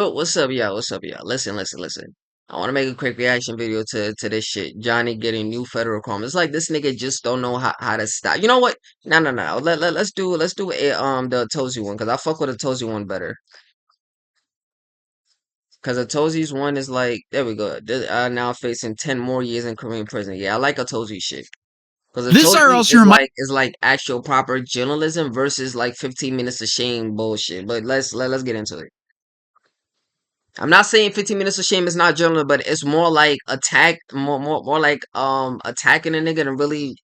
But what's up, y'all? What's up, y'all? Listen. I want to make a quick reaction video to this shit. Johnny getting new federal crime. It's like this nigga just don't know how to stop. You know what? No. Let's do the Tozy one because I fuck with the Tozy one better. Because a Tozy's one is like there we go. Now facing 10 more years in Korean prison. Yeah, I like a Tozy shit. Because a This Tozy RLC reminds is like actual proper journalism versus like 15 minutes of shame bullshit. But let's get into it. I'm not saying 15 minutes of shame is not journalism, but it's more like more like attacking a nigga than really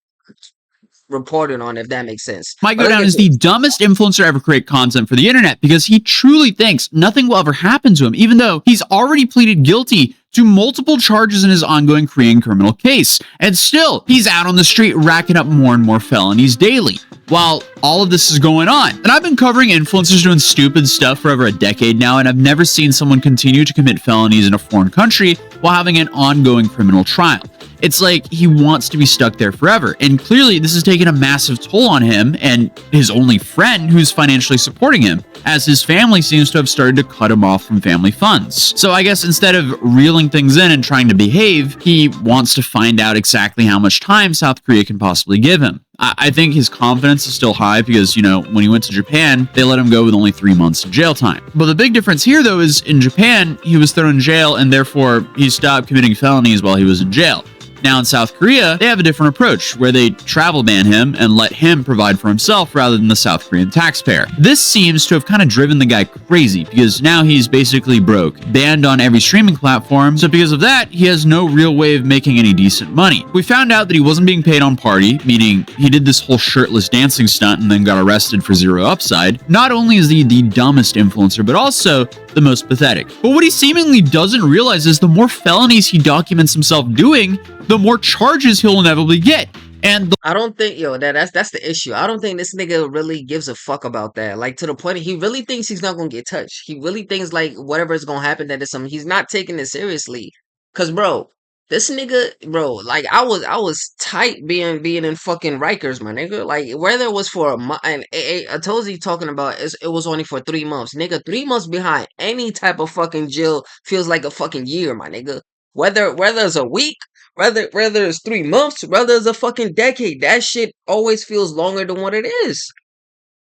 reporting on it, if that makes sense. might But go let's down get as to the it. dumbest influencer ever create content for the internet because he truly thinks nothing will ever happen to him, even though he's already pleaded guilty to multiple charges in his ongoing Korean criminal case. And still, he's out on the street racking up more and more felonies daily. While all of this is going on. And I've been covering influencers doing stupid stuff for over a decade now, and I've never seen someone continue to commit felonies in a foreign country while having an ongoing criminal trial. It's like he wants to be stuck there forever. And clearly, this has taken a massive toll on him and his only friend who's financially supporting him, as his family seems to have started to cut him off from family funds. So I guess instead of reeling things in and trying to behave, he wants to find out exactly how much time South Korea can possibly give him. I think his confidence is still high because, when he went to Japan, they let him go with only 3 months of jail time. But the big difference here, though, is in Japan, he was thrown in jail and therefore he stopped committing felonies while he was in jail. Now in South Korea, they have a different approach where they travel ban him and let him provide for himself rather than the South Korean taxpayer. This seems to have kind of driven the guy crazy because now he's basically broke, banned on every streaming platform, so because of that, he has no real way of making any decent money. We found out that he wasn't being paid on Party, meaning he did this whole shirtless dancing stunt and then got arrested for zero upside. Not only is he the dumbest influencer, but also the most pathetic. But what he seemingly doesn't realize is the more felonies he documents himself doing, the more charges he'll inevitably get. And I don't think that's the issue. I don't think this nigga really gives a fuck about that. Like to the point he really thinks he's not gonna get touched. He really thinks like whatever is gonna happen that is something he's not taking it seriously. Cause bro, this nigga, bro, like I was tight being in fucking Rikers, my nigga. Like whether it was for a month and Atozi talking about it was only for 3 months. Nigga, 3 months behind any type of fucking jail feels like a fucking year, my nigga. Whether it's a week, whether it's 3 months, whether it's a fucking decade, that shit always feels longer than what it is.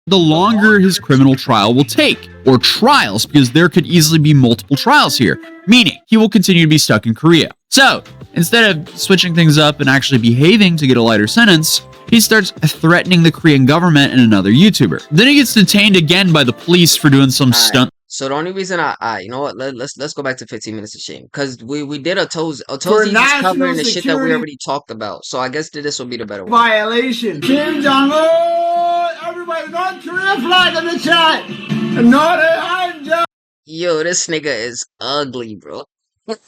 the longer his criminal trial will take, or trials, because there could easily be multiple trials here, meaning he will continue to be stuck in Korea. So, instead of switching things up and actually behaving to get a lighter sentence, he starts threatening the Korean government and another YouTuber. Then he gets detained again by the police for doing some stunt. So the only reason you know what, let's go back to 15 minutes of shame because we did a Tozy is covering the shit that we already talked about. So I guess this will be the better one. Violation. Kim Jong-un! Everybody, North Korea flag in the chat! Not a hard. Yo, this nigga is ugly, bro. This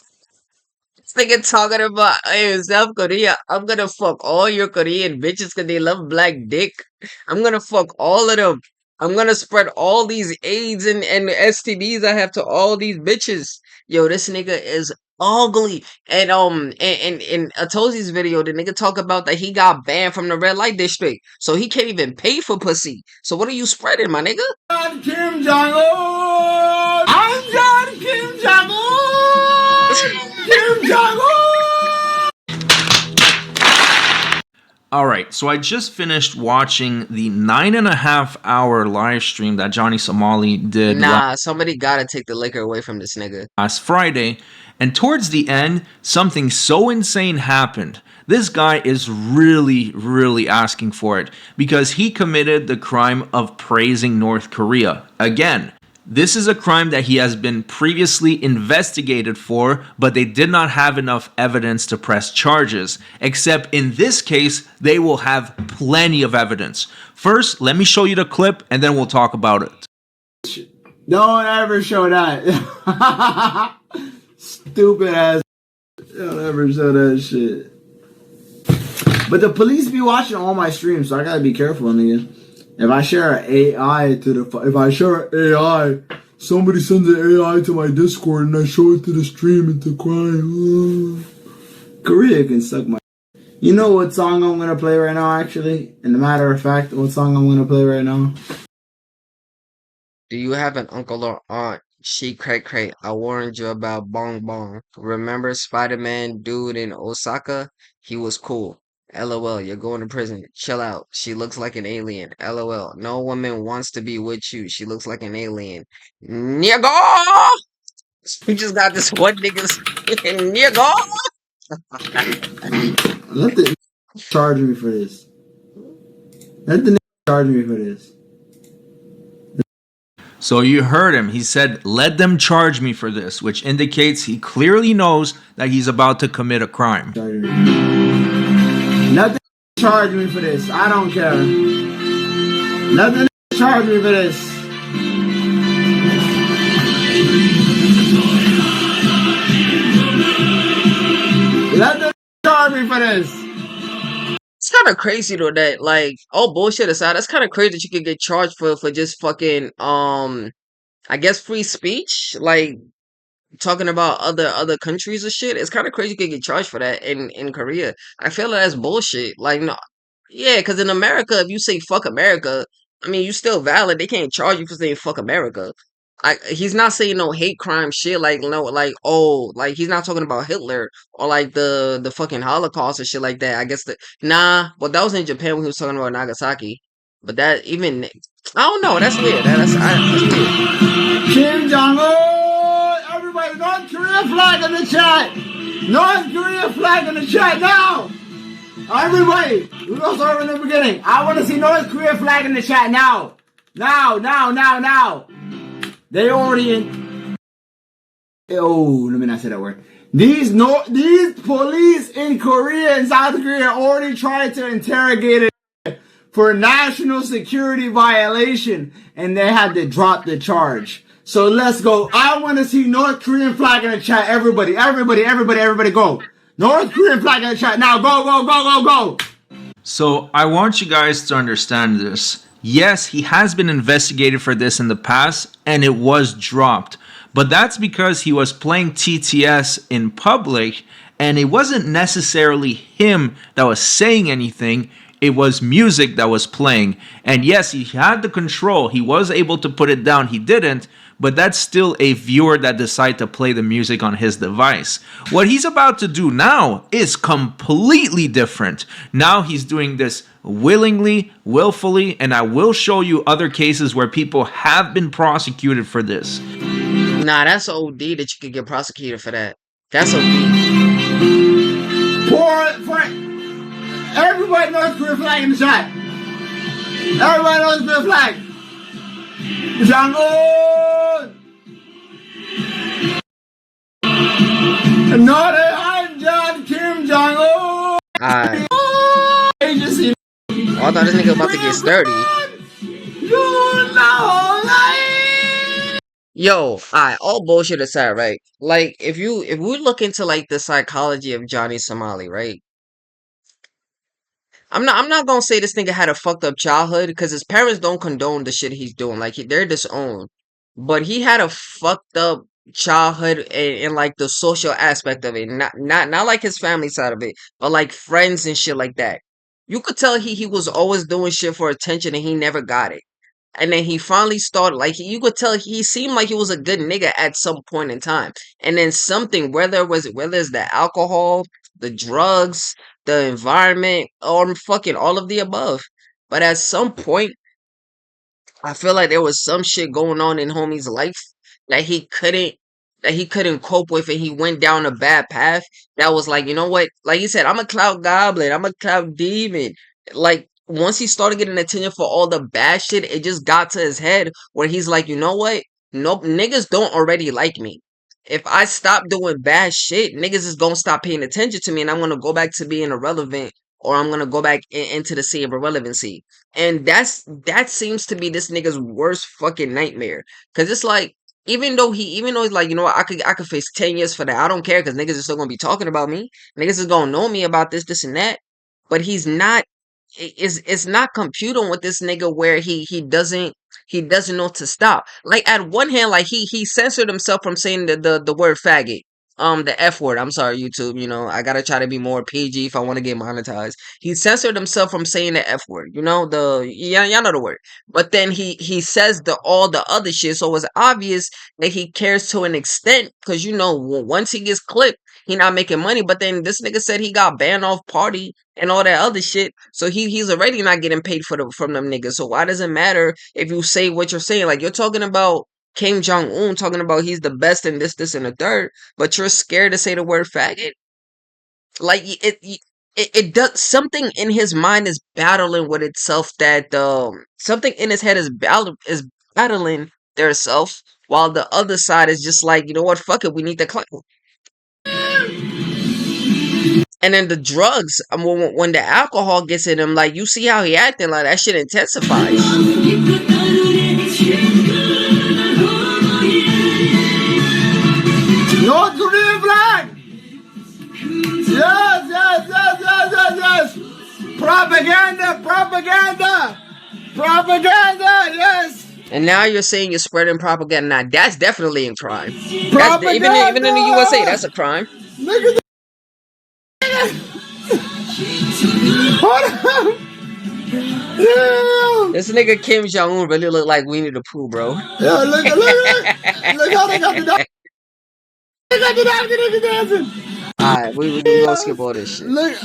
nigga talking about, hey, South Korea, I'm gonna fuck all your Korean bitches because they love black dick. I'm gonna fuck all of them. I'm gonna spread all these AIDS and STDs I have to all these bitches. Yo, this nigga is ugly. And in Atozi's video, the nigga talk about that he got banned from the red light district. So he can't even pay for pussy. So what are you spreading, my nigga? Kim Jong-un! I'm John Kim Jong-un! Kim Jong-un! Alright, so I just finished watching the 9.5 hour live stream that Johnny Somali did Nah, somebody gotta take the liquor away from this nigga. last Friday, and towards the end, something so insane happened. This guy is really asking for it because he committed the crime of praising North Korea. Again, this is a crime that he has been previously investigated for, but they did not have enough evidence to press charges. Except in this case, they will have plenty of evidence. First, let me show you the clip and then we'll talk about it. Don't ever show that. Stupid ass. Don't ever show that shit. But the police be watching all my streams, so I gotta be careful, nigga. If I share an AI somebody sends an AI to my Discord and I show it to the stream, it's a crime. Korea can suck my. You know what song I'm gonna play right now, actually? And a matter of fact, what song I'm gonna play right now? Do you have an uncle or aunt She cray cray. I warned you about Bong Bong. Remember Spider-Man dude in Osaka? He was cool. LOL, you're going to prison. Chill out. She looks like an alien. LOL. No woman wants to be with you. She looks like an alien. Nigga! We just got this one nigga's nigga. Let the charge me for this. Let the charge me for this. So you heard him. He said, let them charge me for this, which indicates he clearly knows that he's about to commit a crime. Charge me. Let the charge me for this. I don't care. Let the charge me for this. Let them charge me for this. It's kind of crazy though that like all bullshit aside, that's kind of crazy that you could get charged for just fucking I guess free speech, like talking about other countries or shit. It's kind of crazy you could get charged for that in Korea. I feel like that's bullshit. Like no, yeah, because in America, if you say fuck America, I mean you still valid. They can't charge you for saying fuck America. He's not saying no hate crime shit like no like oh like he's not talking about Hitler or like the fucking Holocaust or shit like that. I guess but that was in Japan when he was talking about Nagasaki. But that even I don't know. That's weird. That's weird. Kim Jong Un! Everybody, North Korea flag in the chat! North Korea flag in the chat now! Everybody, we're gonna start from the beginning. I want to see North Korea flag in the chat now! Now! They already in. Oh, let me not say that word. These police in Korea and South Korea already tried to interrogate it for national security violation, and they had to drop the charge. So let's go. I want to see North Korean flag in the chat. Everybody, go. North Korean flag in the chat now. Go. So I want you guys to understand this. Yes, he has been investigated for this in the past, and it was dropped. But that's because he was playing TTS in public, and it wasn't necessarily him that was saying anything. It was music that was playing. And yes, he had the control. He was able to put it down. He didn't. But that's still a viewer that decided to play the music on his device. What he's about to do now is completely different. Now he's doing this willingly, willfully, and I will show you other cases where people have been prosecuted for this. Nah, that's OD that you could get prosecuted for that. That's OD. For everybody North Korea flag in the chat. Everybody North Korea flag. Jang-un! Not a John Kim Jong-un! Alright. Agency. Oh, I thought this nigga about to get sturdy. Yo, alright, all bullshit aside, right? Like, if we look into like the psychology of Johnny Somali, right? I'm not gonna say this nigga had a fucked up childhood because his parents don't condone the shit he's doing. Like they're disowned, but he had a fucked up childhood in like the social aspect of it. Not like his family side of it, but like friends and shit like that. You could tell he was always doing shit for attention and he never got it. And then he finally started like you could tell he seemed like he was a good nigga at some point in time. And then something, whether it's the alcohol, the drugs, the environment, or fucking all of the above. But at some point, I feel like there was some shit going on in homie's life that he couldn't that he couldn't cope with, and he went down a bad path. That was like, you know what? Like he said, I'm a cloud goblin, I'm a cloud demon. Like once he started getting attention for all the bad shit, it just got to his head where he's like, you know what? Nope, niggas don't already like me. If I stop doing bad shit, niggas is gonna stop paying attention to me, and I'm gonna go back to being irrelevant, or I'm gonna go back into the sea of irrelevancy. And that seems to be this nigga's worst fucking nightmare. Cause it's like, even though he's like, you know what, I could face 10 years for that. I don't care because niggas are still gonna be talking about me. Niggas is gonna know me about this and that. But he's not it's not computing with this nigga where he doesn't know to stop. Like at one hand, like he censored himself from saying the word faggot. the F word. I'm sorry, YouTube. You know, I gotta try to be more PG if I want to get monetized. He censored himself from saying the F word. You know, y'all know the word. But then he says all the other shit. So it's obvious that he cares to an extent, because you know, once he gets clipped, he not making money. But then this nigga said he got banned off party and all that other shit. So he's already not getting paid from them niggas. So why does it matter if you say what you're saying? Like, you're talking about Kim Jong Un, talking about he's the best in this, and the third, but you're scared to say the word faggot. Like, it does something in his mind is battling with itself, that something in his head is battling their self, while the other side is just like, you know what, fuck it, we need the clout. And then the drugs, when the alcohol gets in him, like, you see how he acting, like that shit intensifies. North Korean flag! Yes, yes, yes, yes, yes, yes! Propaganda, propaganda! Propaganda, yes! And now you're saying you're spreading propaganda. Now that's definitely a crime. That's Propaganda! even in the USA, that's a crime. Look at hold on! Yeah! This nigga Kim Jong Un really look like Winnie the Pooh, bro. Yeah, look how they got the dog. They got the dog dancing. Alright, we gonna skip all this shit. Look.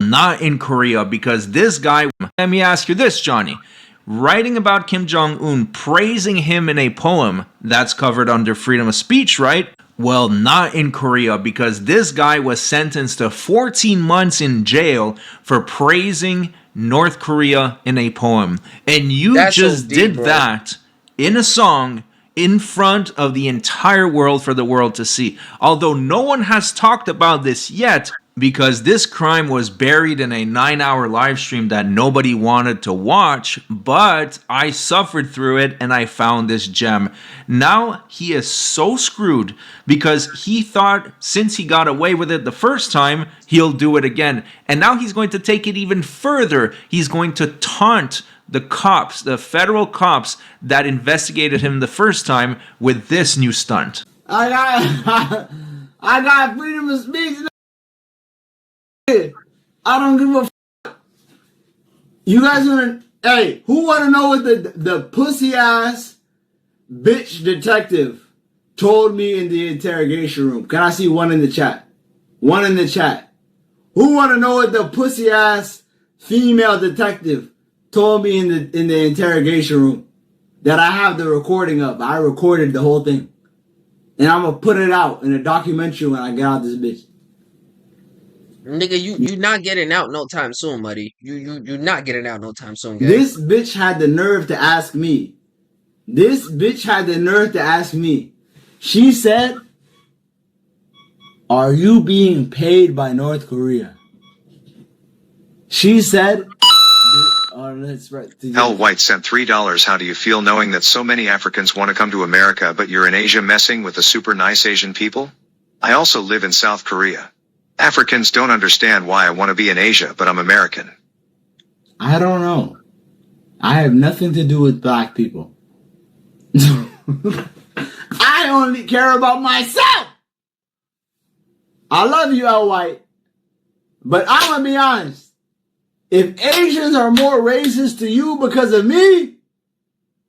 Not in Korea, because this guy, let me ask you this, Johnny. Writing about Kim Jong-un, praising him in a poem, that's covered under freedom of speech, right? Well, not in Korea, because this guy was sentenced to 14 months in jail for praising North Korea in a poem. And you That's just so deep, did bro. that in a song in front of the entire world for the world to see. Although no one has talked about this yet, because this crime was buried in a 9-hour live stream that nobody wanted to watch, but I suffered through it and I found this gem. Now he is so screwed, because he thought since he got away with it the first time, he'll do it again. And now he's going to take it even further. He's going to taunt the cops, the federal cops that investigated him the first time, with this new stunt. I got freedom of speech. I don't give a fuck. You guys wanna, hey, who wanna know what the pussy ass bitch detective told me in the interrogation room? Can I see one in the chat? One in the chat. Who wanna know what the pussy ass female detective told me in the interrogation room that I have the recording of? I recorded the whole thing. And I'm gonna put it out in a documentary when I get out this bitch. Nigga, you not getting out no time soon, buddy. You not getting out no time soon, guys. This bitch had the nerve to ask me. This bitch had the nerve to ask me. She said, "Are you being paid by North Korea?" She said, let's write. Hell White sent $3. How do you feel knowing that so many Africans want to come to America, but you're in Asia messing with the super nice Asian people? I also live in South Korea. Africans don't understand why I want to be in Asia, but I'm American. I don't know. I have nothing to do with black people. I only care about myself. I love you, L. White. But I'm going to be honest. If Asians are more racist to you because of me,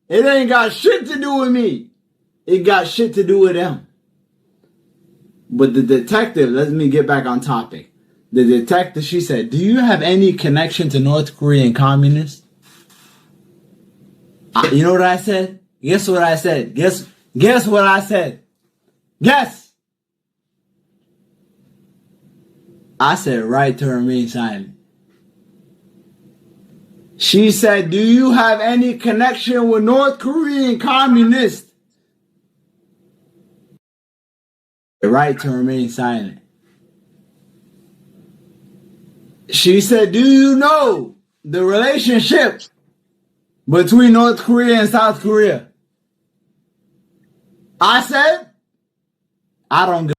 it ain't got shit to do with me. It got shit to do with them. But the detective, let me get back on topic. The detective, she said, "Do you have any connection to North Korean communists?" You know what I said? Guess what I said? Guess what I said? Guess! I said right to remain silent. She said, "Do you have any connection with North Korean communists?" The right to remain silent. She said, "Do you know the relationship between North Korea and South Korea?" I said, "I don't give.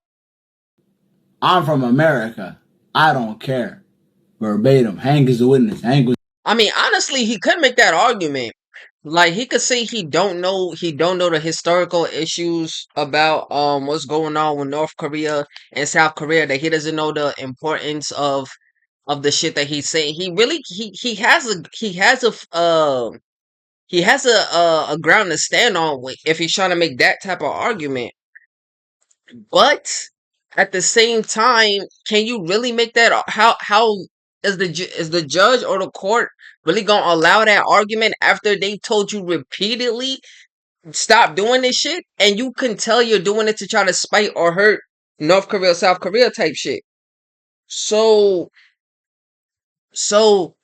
I'm from America. I don't care." Verbatim. Hank is a witness. Hank was. I mean, honestly, he could make that argument, Like he could say he don't know the historical issues about what's going on with North Korea and South Korea, that he doesn't know the importance of the shit that he's saying. He really he has a ground to stand on if he's trying to make that type of argument. But at the same time, can you really make that? How is is the judge or the court really gonna allow that argument after they told you repeatedly stop doing this shit, and you can tell you're doing it to try to spite or hurt North Korea, South Korea type shit. So so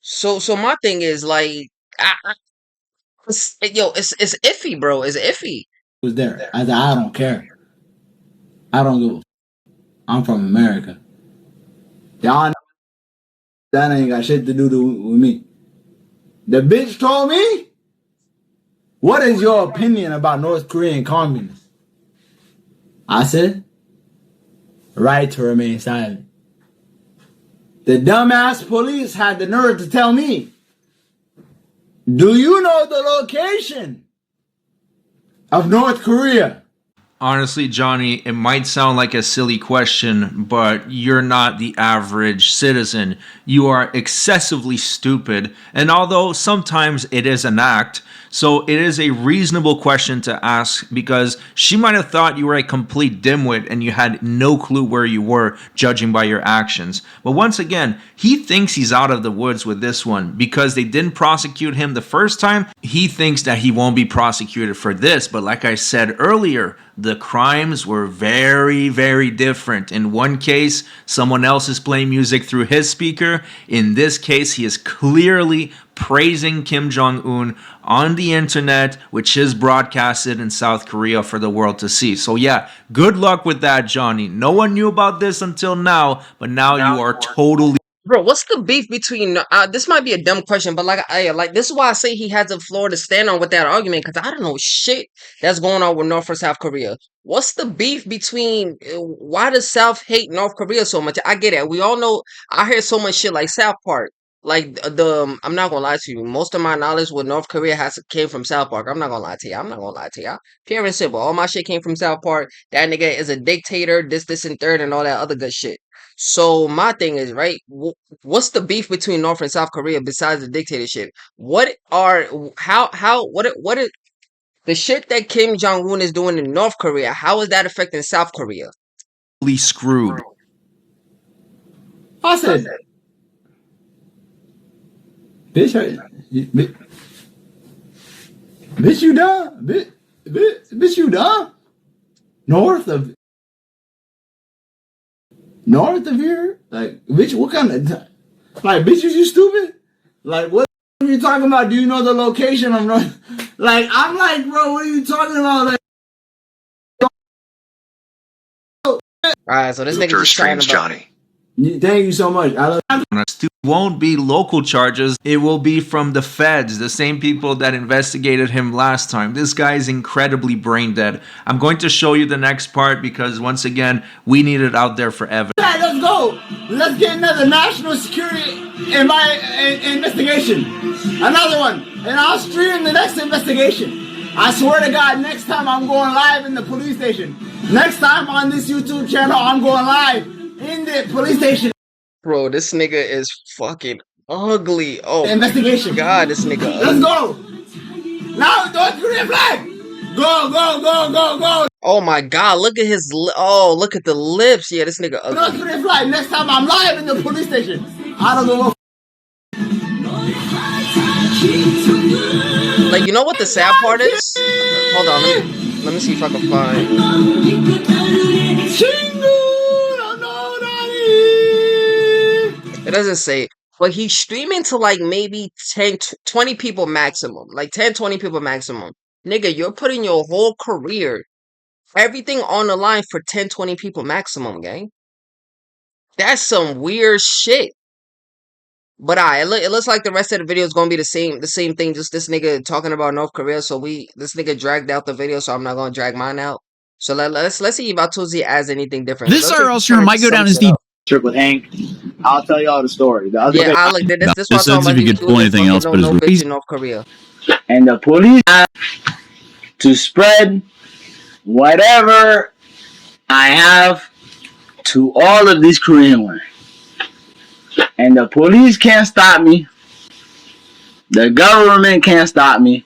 so my thing is like, it's iffy, bro. It's iffy. Was there. I said, I don't care. I don't give a. I'm from America. Y'all know that ain't got shit to do with me. The bitch told me, what is your opinion about North Korean communists? I said, right to remain silent. The dumbass police had the nerve to tell me, do you know the location of North Korea? Honestly, Johnny, it might sound like a silly question, but you're not the average citizen. You are excessively stupid, and although sometimes it is an act, so it is a reasonable question to ask, because she might have thought you were a complete dimwit and you had no clue where you were, judging by your actions. But once again, he thinks he's out of the woods with this one because they didn't prosecute him the first time. He thinks that he won't be prosecuted for this, but like I said earlier, the crimes were very, very different. In one case, someone else is playing music through his speaker. In this case, he is clearly praising Kim Jong-un on the internet, which is broadcasted in South Korea for the world to see. So yeah, good luck with that, Johnny. No one knew about this until now, but now you are totally... Bro, what's the beef between? This might be a dumb question, but like this is why I say he has the floor to stand on with that argument, because I don't know shit that's going on with North or South Korea. What's the beef between? Why does South hate North Korea so much? I get it. We all know. I hear so much shit like South Park. Like I'm not gonna lie to you. Most of my knowledge with North Korea came from South Park. I'm not gonna lie to you. I'm not gonna lie to you. Pure and simple. All my shit came from South Park. That nigga is a dictator. This, and third, and all that other good shit. So my thing is, right? What's the beef between North and South Korea besides the dictatorship? What are what is the shit that Kim Jong Un is doing in North Korea? How is that affecting South Korea? screwed. I said, bitch, bitch, you done? Bitch, you done? North of here? Like, bitch, what kind of... Like, bitch, you stupid? Like, what are you talking about? Do you know the location of North... Like, I'm like, bro, what are you talking about? Like, Alright, so this nigga Luther just trying streams to... Johnny. thank you so much. I love... It won't be local charges. It will be from the feds, the same people that investigated him last time. This guy is incredibly brain dead. I'm going to show you the next part because, once again, we need it out there forever. All right, let's go. Let's get another national security investigation. Another one. And I'll stream the next investigation. I swear to God, next time I'm going live in the police station. Next time on this YouTube channel, I'm going live in the police station. Bro, this nigga is fucking ugly. Oh, investigation. God, this nigga Let's go. Now, North Korean flag. Go, go, go, go, go. Oh my God, look at his oh, look at the lips. Yeah, this nigga ugly. North Korean flag. Next time I'm live in the police station. I don't know. Like, you know what the sad part is? Hold on, let me see if I can find. It doesn't say, but he's streaming to like maybe 10, 20 people maximum. Like 10, 20 people maximum. Nigga, you're putting your whole career, everything on the line for 10, 20 people maximum, gang. That's some weird shit. But it looks like the rest of the video is gonna be the same thing. Just this nigga talking about North Korea. So this nigga dragged out the video, so I'm not gonna drag mine out. So let's see if Atuzi adds anything different. This RL streamer might go down as the Trip with Hank. I'll tell y'all the story. The other Yeah, day, I like No, this. What I'm this talking ends about. if you He could was pull a anything fucking else, but his no bitch roofies. in North Korea. and the police had to spread whatever I have to all of these Korean women. And the police can't stop me. The government can't stop me.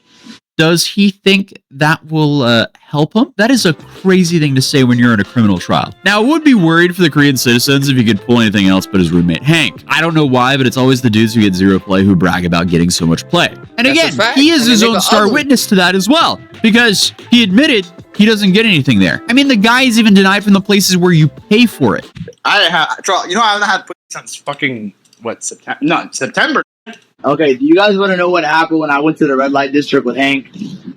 Does he think that will help him? That is a crazy thing to say when you're in a criminal trial. Now, I would be worried for the Korean citizens if he could pull anything else but his roommate Hank. I don't know why, but it's always the dudes who get zero play who brag about getting so much play. And That's a again, fact. he is And the his own nigga star ugly. witness to that as well, because he admitted he doesn't get anything there. I mean, the guy is even denied from the places where you pay for it. I haven't had police since fucking September? No, September. Okay, do you guys want to know what happened when I went to the red light district with Hank?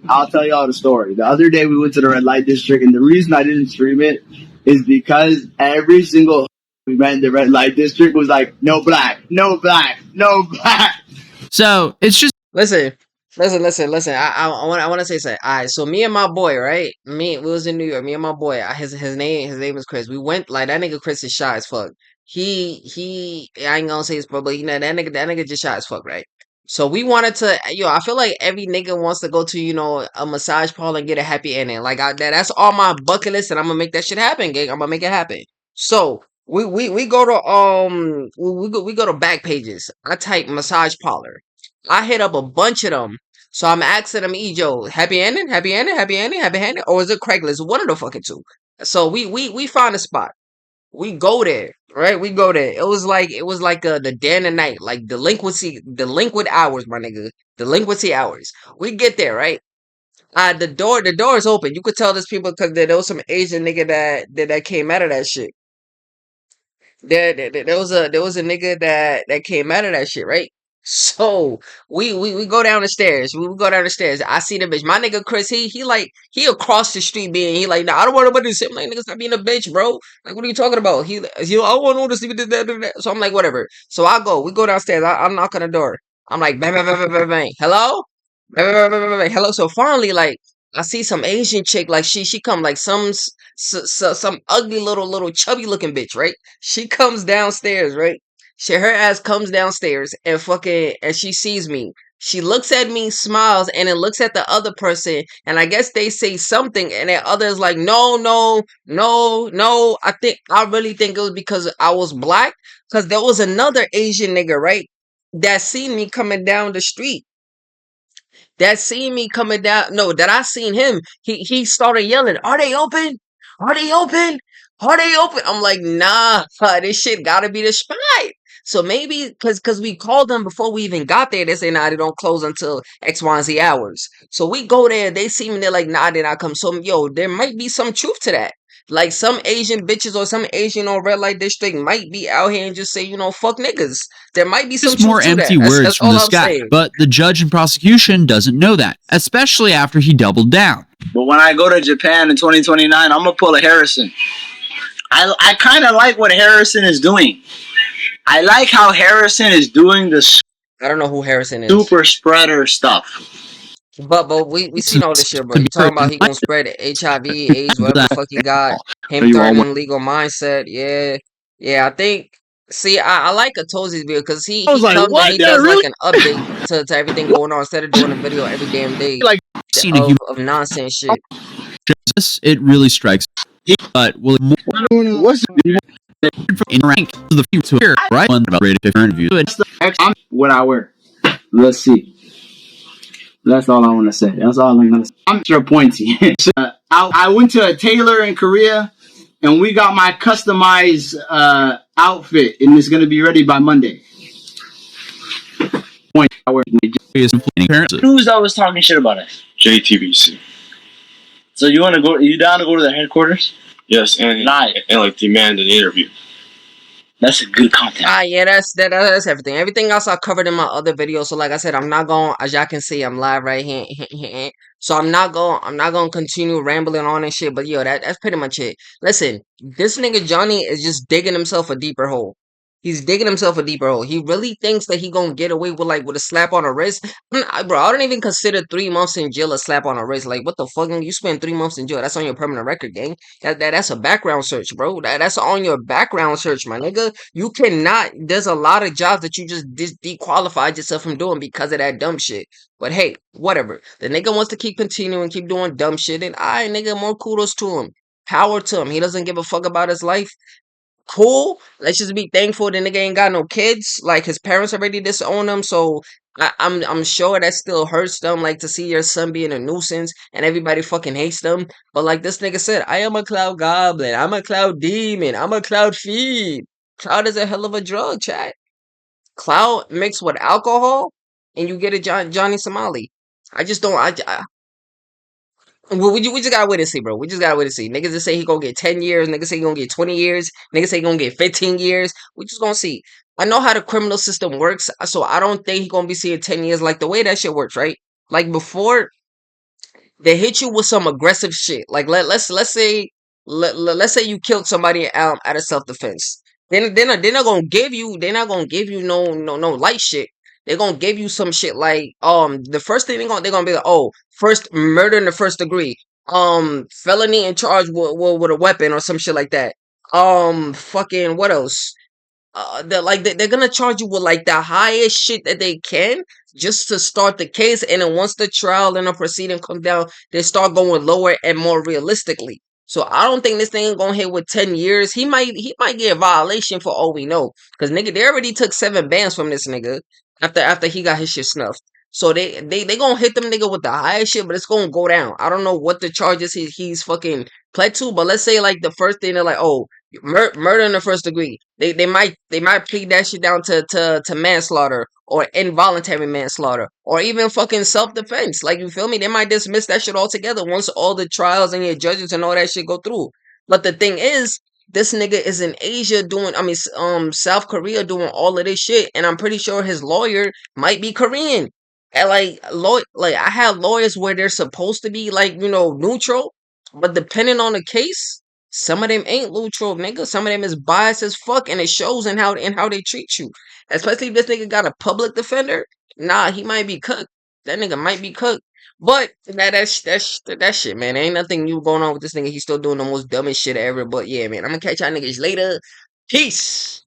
I'll tell y'all the story. The other day we went to the red light district, and the reason I didn't stream it is because every single we met in the red light district was like, no black, no black, no black. So it's just Listen. I want to say something. All right, so me and my boy, right? We was in New York. Me and my boy. His name is Chris. We went like that nigga. Chris is shy as fuck. He. I ain't gonna say his, but you know that nigga just shy as fuck, right? So we wanted to. I feel like every nigga wants to go to a massage parlor and get a happy ending. Like that's all my bucket list, and I'm gonna make that shit happen, gang. I'm gonna make it happen. So we go to we go to back pages. I type massage parlor. I hit up a bunch of them. So I'm asking them, Joe, happy ending, happy ending, happy ending, happy ending, or is it Craigslist? One of the fucking two. So we found a spot. We go there, right? We go there. It was like the day and the night, like delinquent hours, my nigga, delinquency hours. We get there, right? The door is open. You could tell there's people because there was some Asian nigga that came out of that shit. There was a nigga that came out of that shit, right? So we go down the stairs. We go down the stairs. I see the bitch. My nigga Chris, he across the street being he like, nah, I don't want nobody to sit. I'm like, nigga, stop being a bitch, bro. Like, what are you talking about? I want to see this, that. So I'm like, whatever. So we go downstairs. I knock on the door. I'm like, bang, bang, bang, bang, bang, bang. Hello? Bang, bang, bang, bang, bang, bang. Hello. So finally, like, I see some Asian chick, like she come like some ugly little chubby looking bitch, right? She comes downstairs, right? Her ass comes downstairs and she sees me. She looks at me, smiles, and then looks at the other person, and I guess they say something, and the other is like, no, no, no, no. I really think it was because I was black, because there was another Asian nigga, right? That seen me coming down the street. That seen me coming down. No, that I seen him. He started yelling, "Are they open? Are they open? Are they open?" I'm like, nah, this shit gotta be the spy. So maybe because we called them before we even got there, they say nah, they don't close until X, Y, and Z hours. So we go there, they see me, they're like, nah, they not come. So there might be some truth to that. Like some Asian bitches or some Asian on red light district might be out here and just say, fuck niggas. There might be some just more truth to that. empty words That's from all this I'm guy. saying. But the judge and prosecution doesn't know that, especially after he doubled down. But when I go to Japan in 2029, I'm gonna pull a Harrison. I kind of like what Harrison is doing. I like how Harrison is doing the I don't know who Harrison is. super spreader stuff. But we seen all this shit, bro. To You be fair, talking about he gonna spread HIV, AIDS, whatever the fuck he got. Him You all threatening legal mindset. Yeah. Yeah, I think see I like Atozi's video because he I was he like, comes and what? he They're does like really an update to everything going on instead of doing a video every damn day like seen a human of nonsense shit. justice, it really strikes. But will it more what's in rank to the future here, right? One about rated picture interview. what I wear? Let's see. That's all I want to say. That's all I'm gonna say. I'm sure pointy. I went to a tailor in Korea, and we got my customized outfit, and it's gonna be ready by Monday. Point. I wear. Who's always talking shit about us? JTBC. So you want to go? You down to go to the headquarters? Yes, and Live. and like demand an interview. That's a good content. Yeah, that's everything. Everything else I covered in my other videos. So like I said, I'm not going, as y'all can see, I'm live right here. So I'm not going to continue rambling on and shit. But that's pretty much it. Listen, this nigga Johnny is just digging himself a deeper hole. He's digging himself a deeper hole. He really thinks that he gonna get away with with a slap on the wrist. Bro, I don't even consider 3 months in jail a slap on the wrist. Like, what the fuck? You spend 3 months in jail. That's on your permanent record, gang. That's a background search, bro. That's on your background search, my nigga. You cannot. There's a lot of jobs that you just dequalified yourself from doing because of that dumb shit. But hey, whatever. The nigga wants to keep continuing, keep doing dumb shit, and I nigga, more kudos to him. Power to him. He doesn't give a fuck about his life. Cool. Let's just be thankful the nigga ain't got no kids. Like his parents already disown him, so I'm sure that still hurts them. Like to see your son being a nuisance and everybody fucking hates them. But like this nigga said, I am a cloud goblin. I'm a cloud demon. I'm a cloud fiend. Cloud is a hell of a drug, chat. Cloud mixed with alcohol, and you get a Johnny Somali. I just don't. We just gotta wait and see, bro. We just gotta wait and see. Niggas just say he gonna get 10 years. Niggas say he gonna get 20 years. Niggas say he gonna get 15 years. We just gonna see. I know how the criminal system works, so I don't think he gonna be seeing 10 years. Like the way that shit works, right? Like before, they hit you with some aggressive shit. Like let's say let's say you killed somebody out of self defense. Then they're not gonna give you no light shit. They're gonna give you some shit like the first thing they're gonna be like, oh, first murder in the first degree, felony in charge with a weapon or some shit like that. Fucking what else? They're gonna charge you with like the highest shit that they can just to start the case, and then once the trial and the proceeding come down, they start going lower and more realistically. So I don't think this thing gonna hit with 10 years. He might get a violation for all we know, because nigga they already took 7 bands from this nigga after he got his shit snuffed. So they gonna hit them nigga with the highest shit, but it's gonna go down. I don't know what the charges he's fucking pled to, but let's say like the first thing they're like, oh, murder in the first degree. They might plead that shit down to manslaughter or involuntary manslaughter or even fucking self defense. Like you feel me? They might dismiss that shit altogether once all the trials and your judges and all that shit go through. But the thing is, this nigga is in Asia doing, South Korea doing all of this shit, and I'm pretty sure his lawyer might be Korean. And like I have lawyers where they're supposed to be like neutral, but depending on the case. Some of them ain't neutral, nigga. Some of them is biased as fuck, and it shows in how they treat you. Especially if this nigga got a public defender. Nah, he might be cooked. That nigga might be cooked. But that shit, man. Ain't nothing new going on with this nigga. He's still doing the most dumbest shit ever. But yeah, man, I'm gonna catch y'all niggas later. Peace.